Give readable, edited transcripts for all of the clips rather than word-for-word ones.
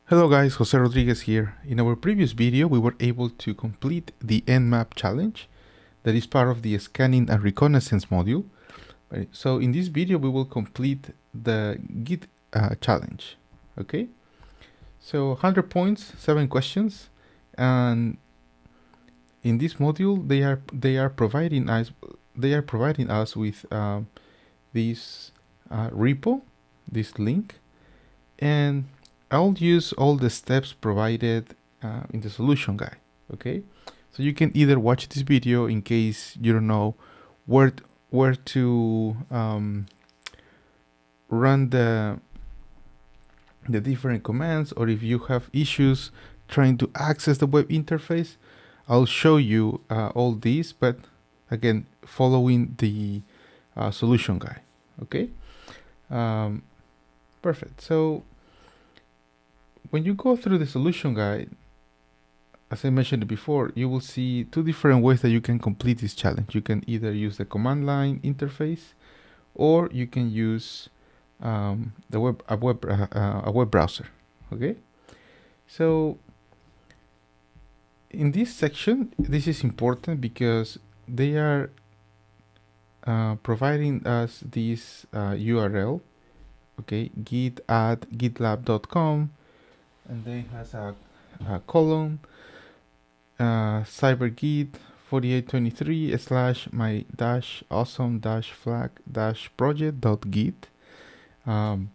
Hello guys, Jose Rodriguez here. In our previous video, we were able to complete the Nmap challenge that is part of the Scanning and Reconnaissance module. So in this video, we will complete the Git challenge. Okay, so 100 points, 7 questions, and in this module, they are providing us with this repo, this link, and I'll use all the steps provided in the solution guide. Okay, so you can either watch this video in case you don't know where to run the different commands, or if you have issues trying to access the web interface. I'll show you all these, but again, following the solution guide. Okay, perfect. So when you go through the solution guide, as I mentioned before, you will see two different ways that you can complete this challenge. You can either use the command line interface, or you can use a web browser. Okay, so in this section, this is important because they are providing us this URL. Okay, git at gitlab.com, and then it has a colon cybergit 4823 / my dash awesome dash flag dash project dot git, and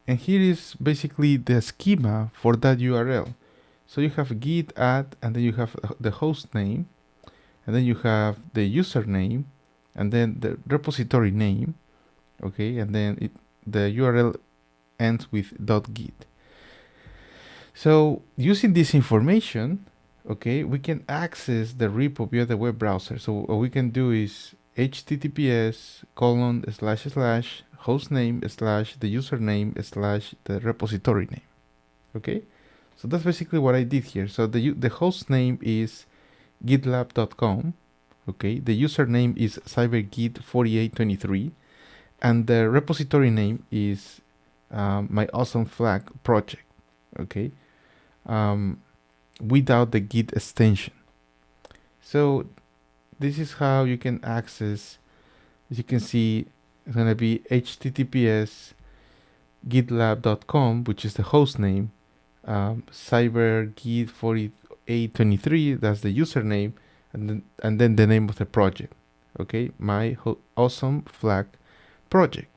here is basically the schema for that URL. So you have git add, and then you have the host name, and then you have the username, and then the repository name. Okay, and then the URL ends with .git. So using this information, okay, we can access the repo via the web browser. So what we can do is https:// hostname / the username / the repository name. Okay, so that's basically what I did here. So the host name is gitlab.com. Okay, the username is cybergit4823, and the repository name is my awesome flag project. Okay, without the git extension. So this is how you can access. As you can see, it's going to be https gitlab.com, which is the host name, cybergit4823, that's the username, and then the name of the project. Okay, my awesome flag project.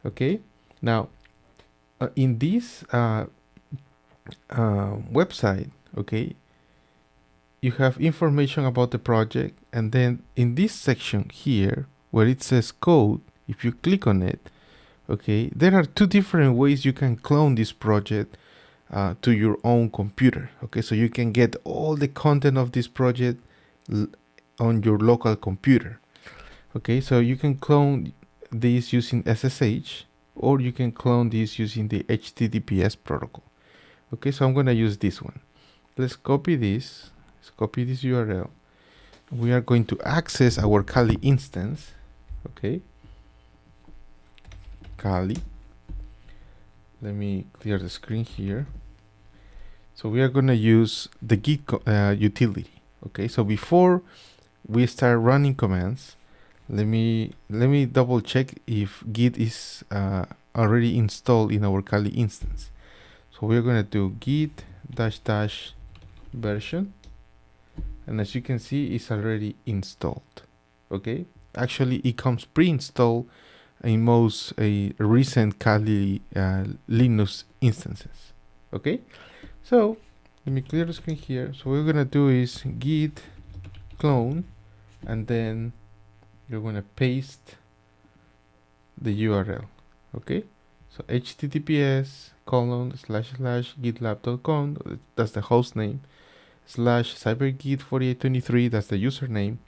Okay, now in this website, okay, you have information about the project, and then in this section here where it says code, if you click on it, okay, there are two different ways you can clone this project to your own computer. Okay, so you can get all the content of this project on your local computer. Okay, so you can clone this using SSH, or you can clone this using the HTTPS protocol. Okay, so I'm going to use this one. Let's copy this. Let's copy this URL. We are going to access our Kali instance. Okay, Kali. Let me clear the screen here. So we are going to use the git utility. Okay, so before we start running commands, let me double check if git is already installed in our Kali instance. So we're going to do git -- version, and as you can see, it's already installed. Okay, actually it comes pre-installed in most recent Kali Linux instances. Okay, so let me clear the screen here. So what we're gonna do is git clone, and then you're gonna paste the URL. Okay, so https ://gitlab.com, that's the host name, /cybergit4823, that's the username,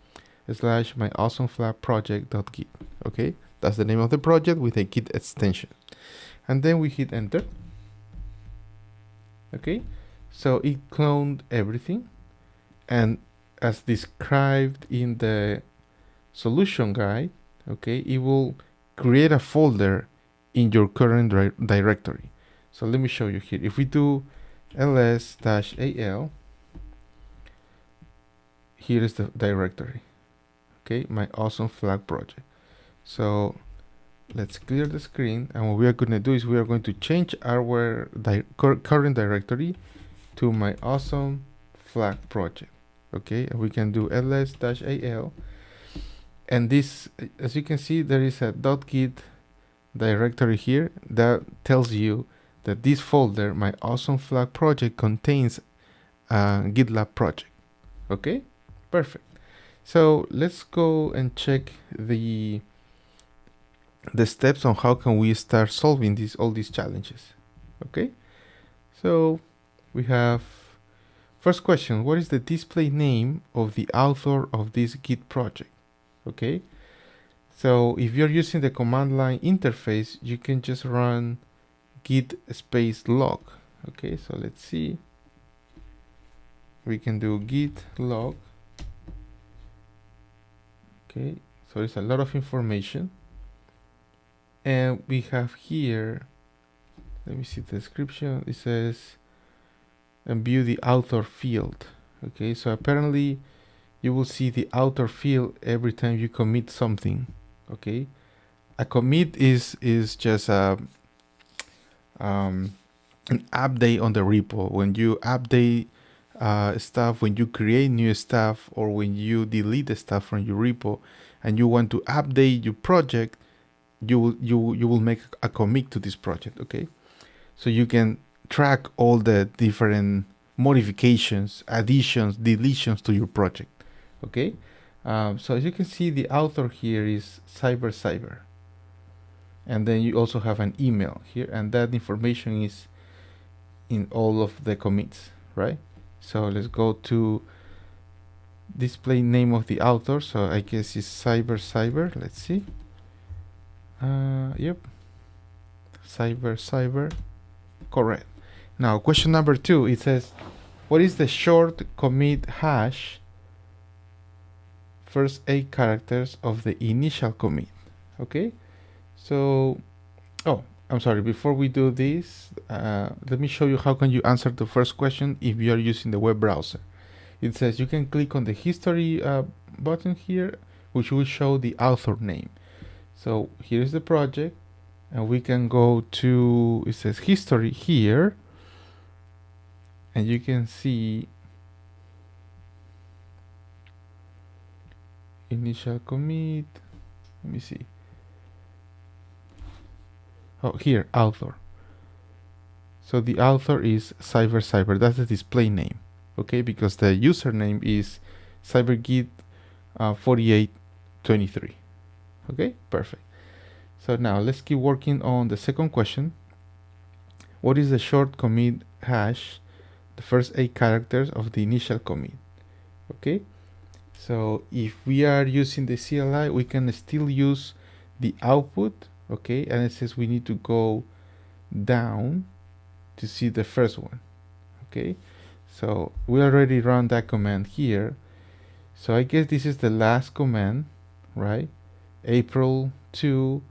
/ my awesome flag project.git. Okay, that's the name of the project with a git extension, and then we hit enter. Okay, so it cloned everything, and as described in the solution guide, okay, it will create a folder in your current directory. So let me show you here. If we do ls-al. Here is the directory. Okay, my awesome flag project. So let's clear the screen, and what we are going to do is we are going to change our current directory to my awesome flag project. Okay, and we can do ls-al, and this, as you can see, there is a .git directory here that tells you that this folder, my awesome flag project, contains a GitLab project. Okay, perfect. So let's go and check the steps on how can we start solving all these challenges. Okay, so we have first question: what is the display name of the author of this Git project? Okay, so if you're using the command line interface, you can just run git space log. Okay, so let's see. We can do git log. Okay, so it's a lot of information, and we have here, let me see the description. It says and view the author field. Okay, so apparently you will see the author field every time you commit something. Okay, a commit is just an update on the repo. When you update stuff, when you create new stuff, or when you delete the stuff from your repo and you want to update your project, you will make a commit to this project. Okay, so you can track all the different modifications, additions, deletions to your project. Okay, so as you can see, the author here is cyber, and then you also have an email here, and that information is in all of the commits, right? So let's go to display name of the author. So I guess it's cyber. Let's see. Yep, cyber, correct. Now question number 2, it says, what is the short commit hash first 8 characters of the initial commit? Okay, so I'm sorry, before we do this, let me show you how can you answer the first question if you are using the web browser. It says you can click on the history button here, which will show the author name. So here's the project, and we can go to, it says history here, and you can see initial commit. Let me see. Oh, here, author. So the author is cyber. That's the display name. Okay, because the username is cybergit 4823. Okay, perfect. So now let's keep working on the second question. What is the short commit hash, the first 8 characters of the initial commit? Okay, so if we are using the CLI, we can still use the output. Okay, and it says we need to go down to see the first one. Okay, so we already run that command here. So I guess this is the last command, right? April 2,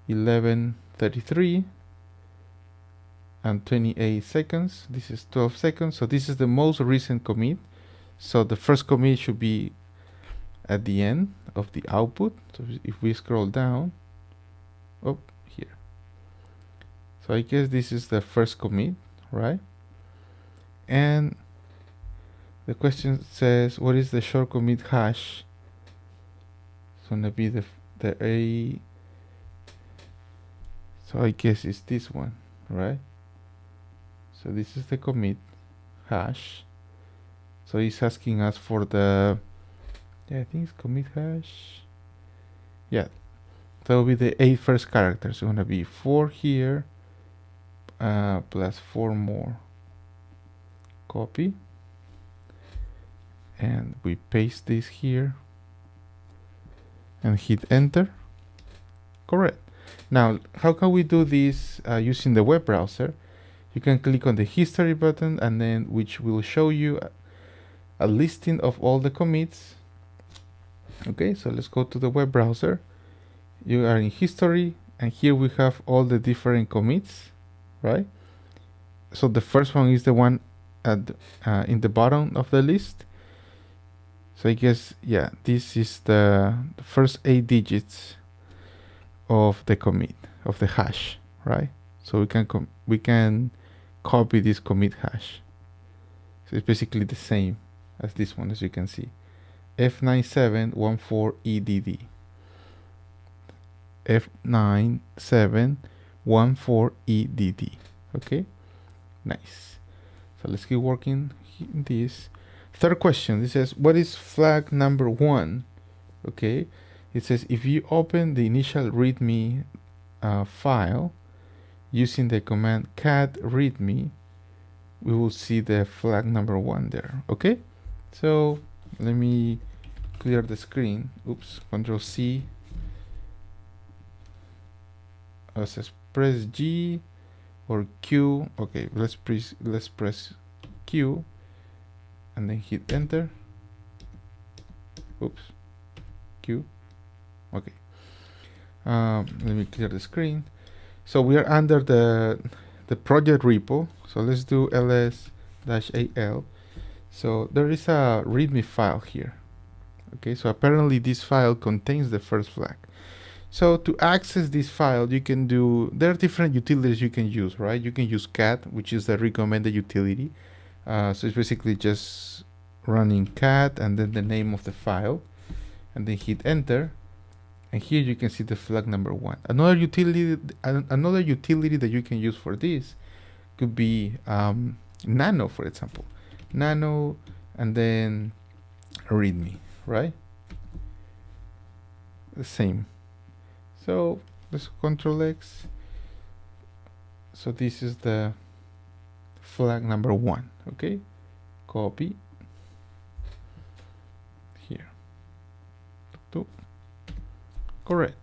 11:33 and 28 seconds. This is 12 seconds. So this is the most recent commit. So the first commit should be at the end of the output. So if we scroll down, oh, here. So I guess this is the first commit, right? And the question says, what is the short commit hash? It's gonna be the A. So I guess it's this one, right? So this is the commit hash. So it's asking us for the, yeah, I think it's commit hash. Yeah, that will be the 8 first characters. So it's gonna be 4 here, plus 4 more. Copy, and we paste this here and hit enter. Correct. Now, how can we do this using the web browser? You can click on the history button, and then which will show you a listing of all the commits. Okay, so let's go to the web browser. You are in history, and here we have all the different commits, right? so the first one is the one at in the bottom of the list. So I guess, yeah, this is the first 8 digits of the commit, of the hash, right? So we can copy this commit hash. So it's basically the same as this one, as you can see. F9714EDD. F9714EDD. Okay, nice. So let's keep working in this. Third question, this says, what is flag number 1? Okay, it says if you open the initial readme file using the command cat readme, we will see the flag number 1 there. Okay, so let me clear the screen. Oops, Control C. It says press G or Q. Okay, let's press Q and then hit enter. Oops, Q. Okay. Let me clear the screen. So we are under the project repo. So let's do ls-al. So there is a readme file here. Okay, so apparently this file contains the first flag. So to access this file, you can there are different utilities you can use, right? You can use cat, which is the recommended utility. So it's basically just running cat and then the name of the file, and then hit enter. And here you can see the flag number 1. Another utility that you can use for this could be nano, for example. Nano and then readme, right? The same. So let's Control X. So this is the flag number 1. Okay, copy here. Correct.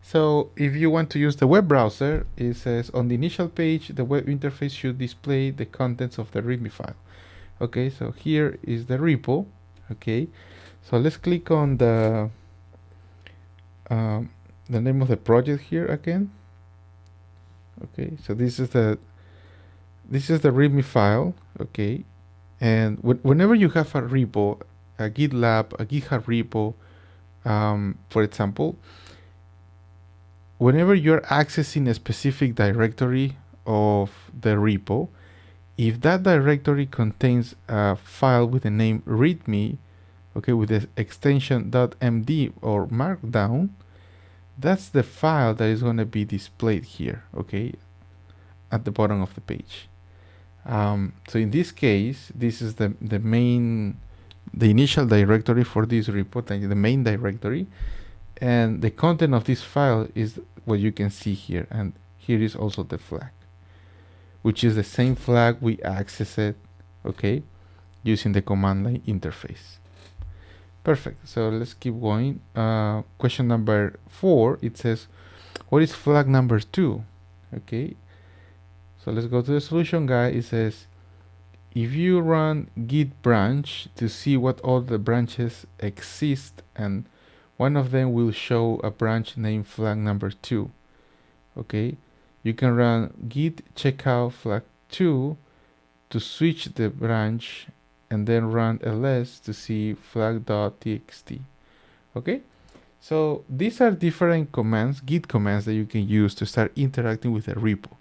So if you want to use the web browser, it says on the initial page, the web interface should display the contents of the readme file. Okay, so here is the repo. Okay, so let's click on the name of the project here again. Okay, so this is the readme file. Okay, and whenever you have a repo, a GitLab, a GitHub repo, for example, whenever you're accessing a specific directory of the repo, if that directory contains a file with the name readme, okay, with the extension .md or markdown, that's the file that is going to be displayed here, okay, at the bottom of the page. So in this case, this is the initial directory for this report, the main directory, and the content of this file is what you can see here, and here is also the flag, which is the same flag we accessed, okay, using the command line interface. Perfect. So let's keep going. Question number 4, it says, what is flag number 2? Okay, so let's go to the solution guide. It says, if you run git branch to see what all the branches exist, and one of them will show a branch named flag number 2. Okay, you can run git checkout flag 2 to switch the branch, and then run ls to see flag.txt. Okay, so these are different commands, git commands, that you can use to start interacting with a repo.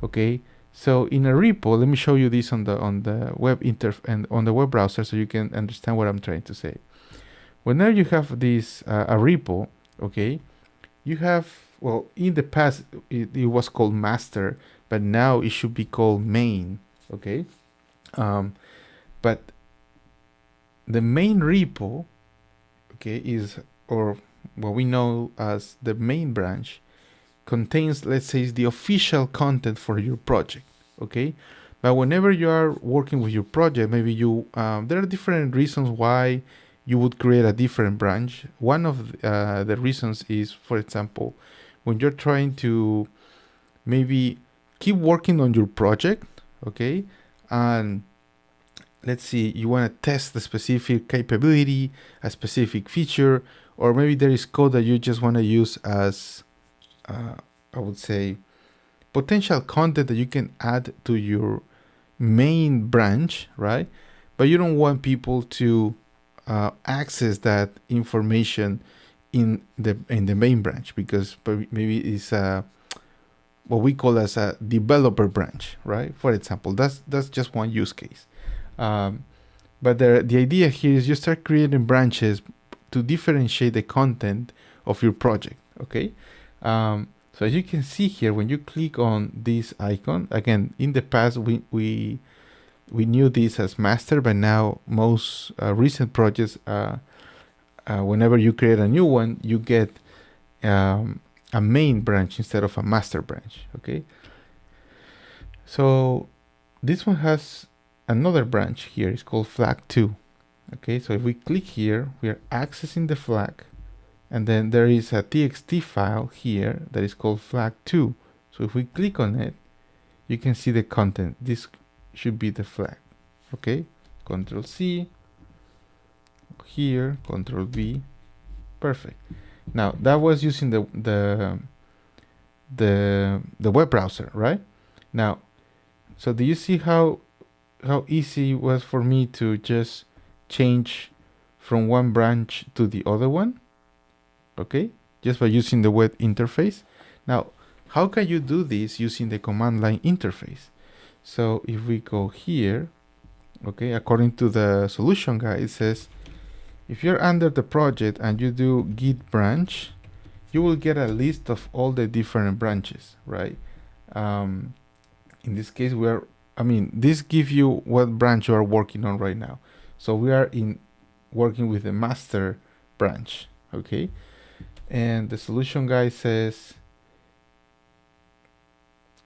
Okay, so in a repo, let me show you this on the web and on the web browser, so you can understand what I'm trying to say. Whenever you have this a repo, okay, you have, well, in the past it was called master, but now it should be called main. Okay, but the main repo, okay, is, or what we know as the main branch, contains, let's say, the official content for your project. Okay, but whenever you are working with your project, maybe you there are different reasons why you would create a different branch. One of the reasons is, for example, when you're trying to maybe keep working on your project, okay, and let's see, you want to test the specific capability, a specific feature, or maybe there is code that you just want to use as, I would say, potential content that you can add to your main branch, right? But you don't want people to access that information in the main branch, because maybe it's what we call as a developer branch, right? For example, that's just one use case. But the idea here is you start creating branches to differentiate the content of your project, okay? So as you can see here, when you click on this icon, again, in the past we knew this as master, but now most recent projects, whenever you create a new one, you get a main branch instead of a master branch, okay? So this one has another branch here. It's called flag2. Okay, so if we click here, we are accessing the flag, and then there is a txt file here that is called flag2. So if we click on it, you can see the content. This should be the flag. Okay, Control C here, Control V. Perfect. Now that was using the web browser, right? Now, so do you see how easy it was for me to just change from one branch to the other one? Okay, just by using the web interface. Now, how can you do this using the command line interface? So if we go here, okay, according to the solution guide, it says if you're under the project and you do git branch, you will get a list of all the different branches, right? In this case, this gives you what branch you are working on right now. So we are working with the master branch, okay? And the solution guy says,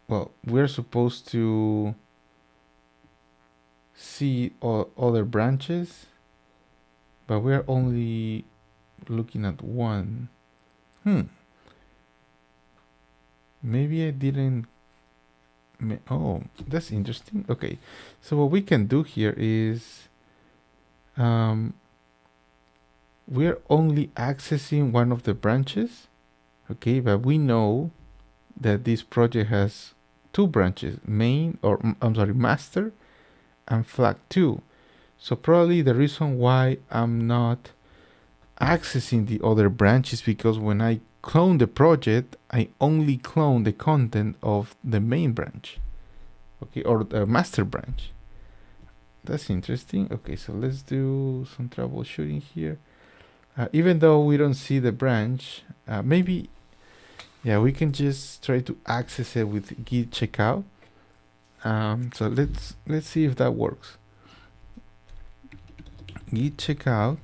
well, we're supposed to see all other branches, but we're only looking at one. Maybe I didn't. Oh, that's interesting. Okay, so what we can do here is we're only accessing one of the branches, okay, but we know that this project has two branches, master and flag2. So probably the reason why I'm not accessing the other branch is because when I clone the project, I only clone the content of the main branch, okay, or the master branch. That's interesting. Okay, so let's do some troubleshooting here. Even though we don't see the branch, maybe, yeah, we can just try to access it with git checkout. So let's see if that works. Git checkout,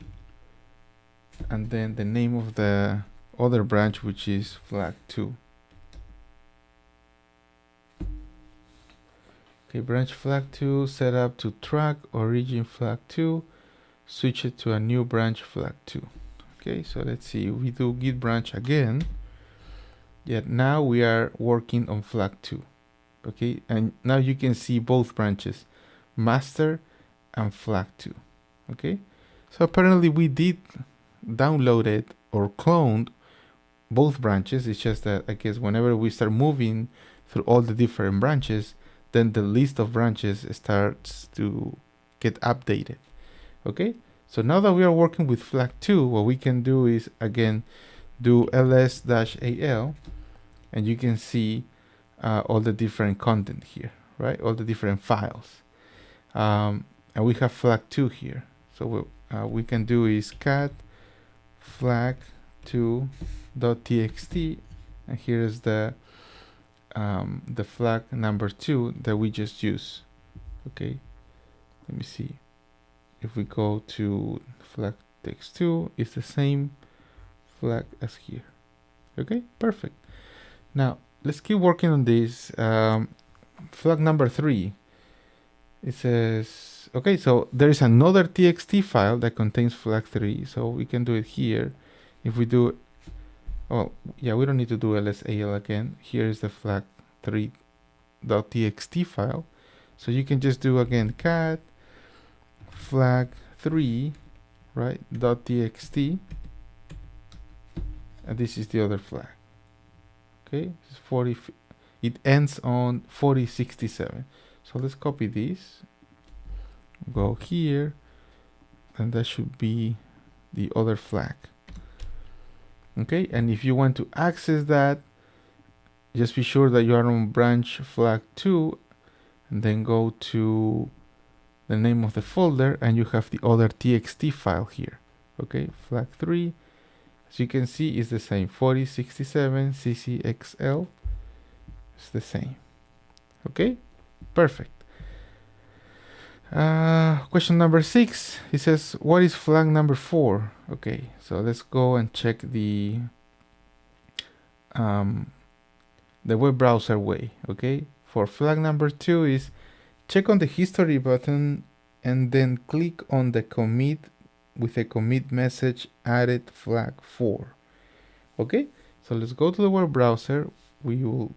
and then the name of the other branch, which is flag2. Okay, branch flag2 set up to track origin flag2, switch it to a new branch flag2. Okay, so let's see, we do git branch again. Yeah, now we are working on flag2. Okay, and now you can see both branches, master and flag2. Okay, so apparently we did download it or cloned both branches. It's just that I guess whenever we start moving through all the different branches, then the list of branches starts to get updated. Okay, so now that we are working with flag2, what we can do is again do ls-al, and you can see all the different content here, right? All the different files, and we have flag2 here. So what we can do is cat flag2.txt, and here's the flag number 2 that we just used. Okay, let me see. If we go to flag text2, it's the same flag as here. Okay, perfect. Now let's keep working on this. Flag number 3. It says, okay, so there is another txt file that contains flag 3, so we can do it here. If we do, oh yeah, we don't need to do ls-al again. Here is the flag 3.txt file, so you can just do again cat flag 3, right, .txt, and this is the other flag. Okay, it's 40. It ends on 4067. So let's copy this, go here, and that should be the other flag. Okay, and if you want to access that, just be sure that you are on branch flag 2, and then go to the name of the folder, and you have the other txt file here. Okay, flag 3, as you can see, is the same, 4067 ccxl. It's the same. Okay, perfect. Question number 6, it says, what is flag number 4? Okay, so let's go and check the web browser way. Okay, for flag number 2 is check on the history button and then click on the commit with a commit message added flag 4. Okay, so let's go to the web browser. We will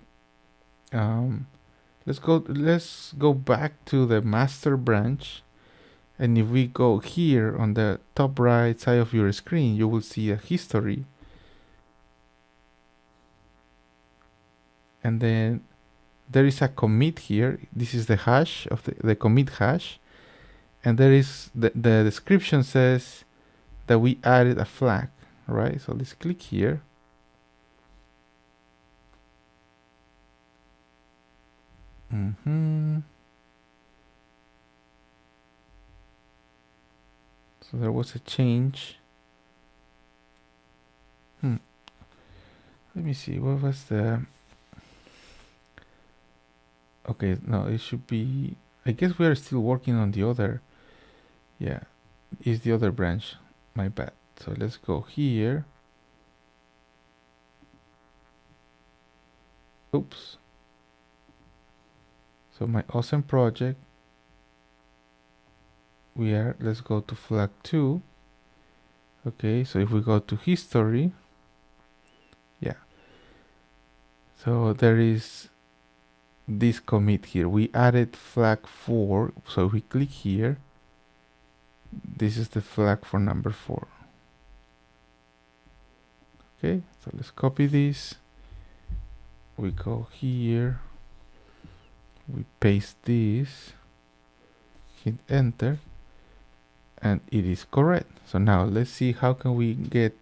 let's go back to the master branch, and if we go here on the top right side of your screen, you will see a history, and then there is a commit here. This is the hash of the commit hash, and there is the description says that we added a flag, right? So let's click here. So there was a change. Let me see, what was the... Okay, no, it should be... I guess we are still working on the other... Yeah, it's the other branch. My bad. So let's go here. Oops. So my awesome project, let's go to flag 2. Okay, so if we go to history, yeah, so there is this commit here. We added flag 4, so if we click here, this is the flag for number 4. Okay, so let's copy this, we go here, we paste this, hit enter, and it is correct. So now let's see how can we get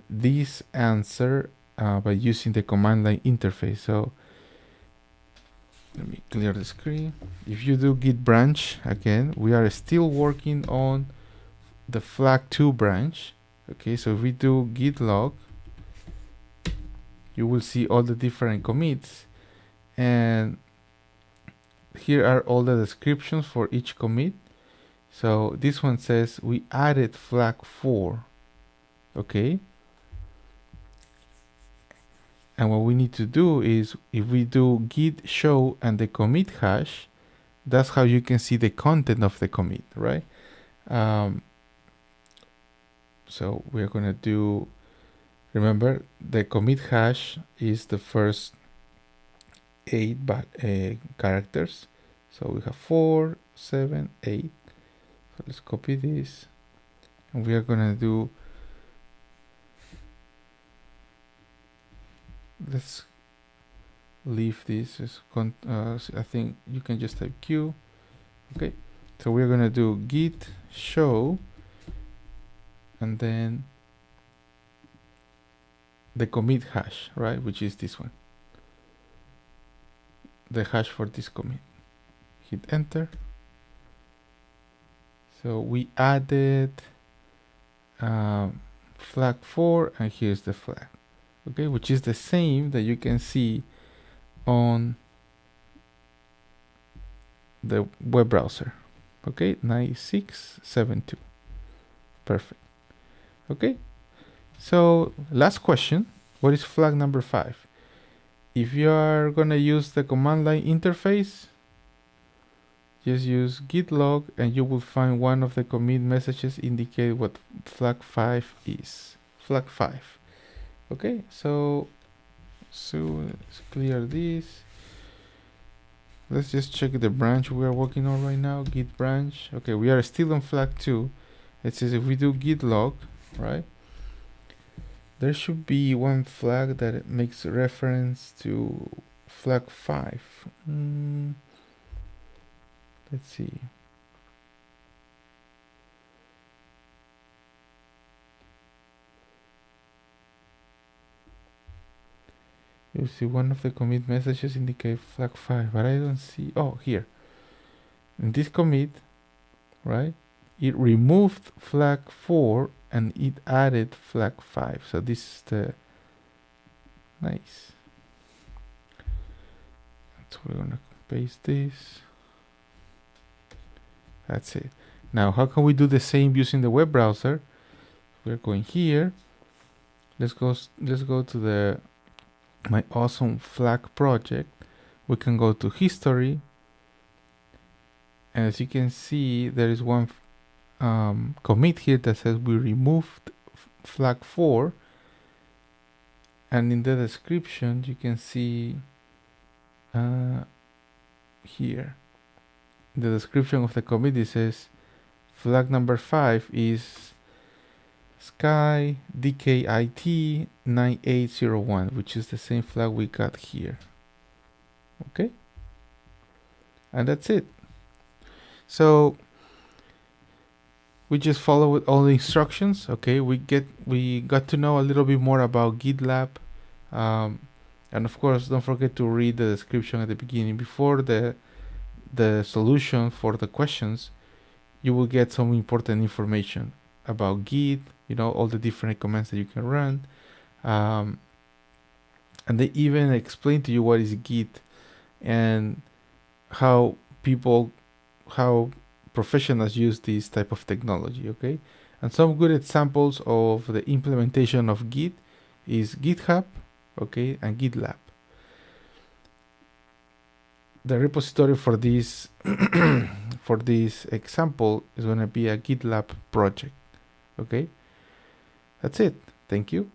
this answer by using the command line interface. So let me clear the screen. If you do git branch, again, we are still working on the flag 2 branch. Okay, so if we do git log, you will see all the different commits, and here are all the descriptions for each commit. So this one says we added flag 4. Okay, and what we need to do is, if we do git show and the commit hash, that's how you can see the content of the commit, right? So we're gonna do, remember, the commit hash is the first 8 characters. So we have 4, 7, 8. So let's copy this, and we are gonna do, let's leave this as I think you can just type Q. Okay, so we're gonna do git show and then the commit hash, right, which is this one, the hash for this commit. Hit enter. So we added flag 4, and here's the flag, okay, which is the same that you can see on the web browser. Okay, 9672. Perfect. Okay, so last question, what is flag number 5? If you are gonna use the command line interface, just use git log, and you will find one of the commit messages indicate what flag 5 is. Flag 5. Okay, so let's clear this. Let's just check the branch we are working on right now, git branch. Okay, we are still on flag 2. It says if we do git log, right, there should be one flag that makes reference to flag 5. Let's see. You see one of the commit messages indicate flag 5, but I don't see. Oh, here. In this commit, right? It removed flag 4 and it added flag 5. So this is the nice. So we're gonna paste this. That's it. Now, how can we do the same using the web browser? We're going here. Let's go to the my awesome flag project. We can go to history, and as you can see, there is one commit here that says we removed flag 4, and in the description you can see here the description of the commit. It says flag number 5 is Sky DKIT 9801, which is the same flag we got here. Okay, and that's it. So we just followed all the instructions. Okay, we got to know a little bit more about GitLab, and of course, don't forget to read the description at the beginning before the solution for the questions. You will get some important information about Git, all the different commands that you can run, and they even explain to you what is Git and how professionals use this type of technology. Okay, and some good examples of the implementation of Git is GitHub, okay, and GitLab. The repository for this for this example is going to be a GitLab project. Okay, that's it. Thank you.